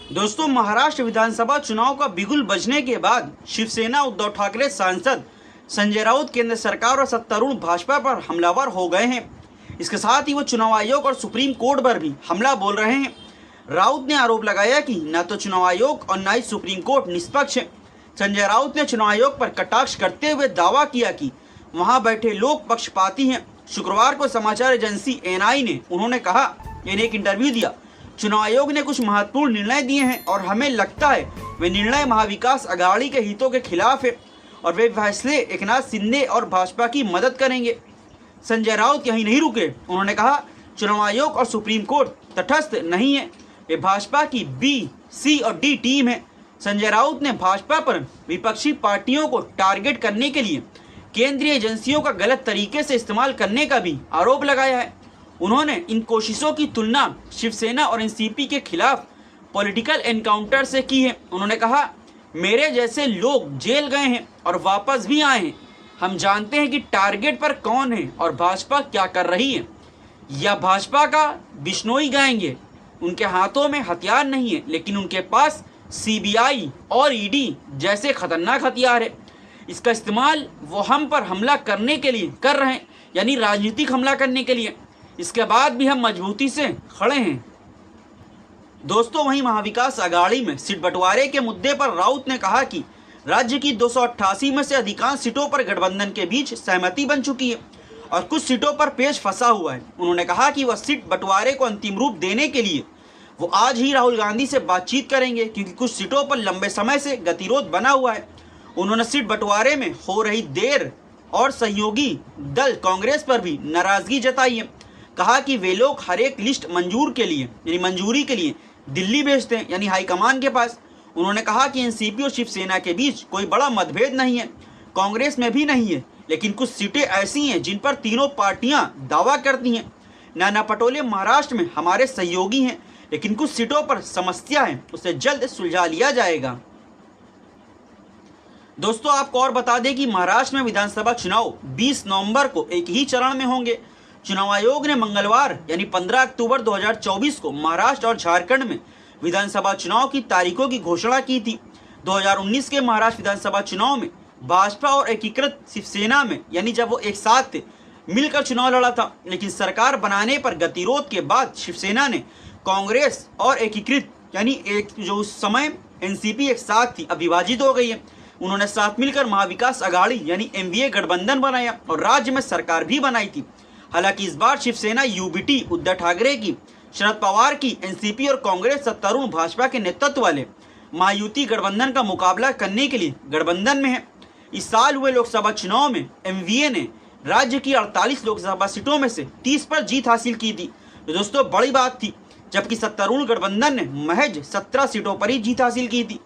दोस्तों, महाराष्ट्र विधानसभा चुनाव का बिगुल बजने के बाद शिवसेना उद्धव ठाकरे सांसद संजय राउत केंद्र सरकार और सत्तारूढ़ भाजपा पर हमलावर हो गए हैं। इसके साथ ही वो चुनाव आयोग और सुप्रीम कोर्ट पर भी हमला बोल रहे हैं। राउत ने आरोप लगाया कि न तो चुनाव आयोग और न ही सुप्रीम कोर्ट निष्पक्ष है। संजय राउत ने चुनाव आयोग पर कटाक्ष करते हुए दावा किया कि वहां बैठे लोग पक्षपाती हैं। शुक्रवार को समाचार एजेंसी एएनआई ने उन्होंने कहा, एक इंटरव्यू दिया, चुनाव आयोग ने कुछ महत्वपूर्ण निर्णय दिए हैं और हमें लगता है वे निर्णय महाविकास अघाड़ी के हितों के खिलाफ है और वे फैसले एकनाथ शिंदे और भाजपा की मदद करेंगे। संजय राउत यहीं नहीं रुके। उन्होंने कहा, चुनाव आयोग और सुप्रीम कोर्ट तटस्थ नहीं है, वे भाजपा की बी, सी और डी टीम है। संजय राउत ने भाजपा पर विपक्षी पार्टियों को टारगेट करने के लिए केंद्रीय एजेंसियों का गलत तरीके से इस्तेमाल करने का भी आरोप लगाया है। उन्होंने इन कोशिशों की तुलना शिवसेना और एनसीपी के खिलाफ पॉलिटिकल एनकाउंटर से की है। उन्होंने कहा, मेरे जैसे लोग जेल गए हैं और वापस भी आए हैं। हम जानते हैं कि टारगेट पर कौन है और भाजपा क्या कर रही है। या भाजपा का बिश्नोई गाएंगे। उनके हाथों में हथियार नहीं है, लेकिन उनके पास सीबीआई और ईडी जैसे खतरनाक हथियार है। इसका इस्तेमाल वो हम पर हमला करने के लिए कर रहे हैं, यानी राजनीतिक हमला करने के लिए। इसके बाद भी हम मजबूती से खड़े हैं। दोस्तों, वहीं महाविकास अघाड़ी में सीट बंटवारे के मुद्दे पर राउत ने कहा कि राज्य की 288 में से अधिकांश सीटों पर गठबंधन के बीच सहमति बन चुकी है और कुछ सीटों पर पेच फंसा हुआ है। उन्होंने कहा कि वह सीट बंटवारे को अंतिम रूप देने के लिए वो आज ही राहुल गांधी से बातचीत करेंगे, क्योंकि कुछ सीटों पर लंबे समय से गतिरोध बना हुआ है। उन्होंने सीट बंटवारे में हो रही देर और सहयोगी दल कांग्रेस पर भी नाराजगी जताई है। कहा कि वे लोग हर एक लिस्ट मंजूरी के लिए दिल्ली भेजते हैं, यानी हाईकमान के पास। उन्होंने कहा कि एनसीपी और शिवसेना के बीच कोई बड़ा मतभेद नहीं है, कांग्रेस में भी नहीं है, लेकिन कुछ सीटें ऐसी हैं जिन पर तीनों पार्टियां दावा करती हैं। नाना पटोले महाराष्ट्र में हमारे सहयोगी हैं, लेकिन कुछ सीटों पर समस्या है, उसे जल्द सुलझा लिया जाएगा। दोस्तों, आपको और बता दें कि महाराष्ट्र में विधानसभा चुनाव 20 नवंबर को एक ही चरण में होंगे। चुनाव आयोग ने मंगलवार यानी 15 अक्टूबर 2024 को महाराष्ट्र और झारखंड में विधानसभा चुनाव की तारीखों की घोषणा की थी। 2019 के महाराष्ट्र विधानसभा चुनाव में भाजपा और एकीकृत शिवसेना में, यानी जब वो एक साथ थे, मिलकर चुनाव लड़ा था, लेकिन सरकार बनाने पर गतिरोध के बाद शिवसेना ने कांग्रेस और एकीकृत, यानी एक जो उस समय एनसीपी एक साथ थी, अब विभाजित हो गई है। उन्होंने साथ मिलकर महाविकास अघाड़ी यानी एमवीए गठबंधन बनाया और राज्य में सरकार भी बनाई थी। हालांकि इस बार शिवसेना यूबीटी उद्धव ठाकरे की, शरद पवार की एनसीपी और कांग्रेस सत्तारूढ़ भाजपा के नेतृत्व वाले महायुति गठबंधन का मुकाबला करने के लिए गठबंधन में है। इस साल हुए लोकसभा चुनाव में एमवीए ने राज्य की 48 लोकसभा सीटों में से 30 पर जीत हासिल की थी, तो दोस्तों बड़ी बात थी। जबकि सत्तारूढ़ गठबंधन ने महज 17 सीटों पर ही जीत हासिल की थी।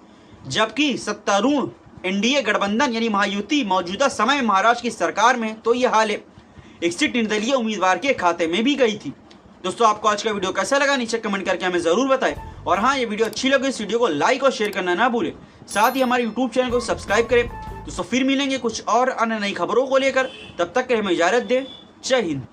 जबकि सत्तारूढ़ एनडीए गठबंधन यानी महायुति मौजूदा समय महाराष्ट्र की सरकार में, तो ये हाल है, एक सीट निर्दलीय उम्मीदवार के खाते में भी गई थी। दोस्तों, आपको आज का वीडियो कैसा लगा नीचे कमेंट करके हमें जरूर बताएं। और हाँ, ये वीडियो अच्छी लगे इस वीडियो को लाइक और शेयर करना ना भूलें। साथ ही हमारे यूट्यूब चैनल को सब्सक्राइब करें। दोस्तों, फिर मिलेंगे कुछ और अन्य नई खबरों को लेकर। तब तक के हमें इजाजत दें। जय हिंद।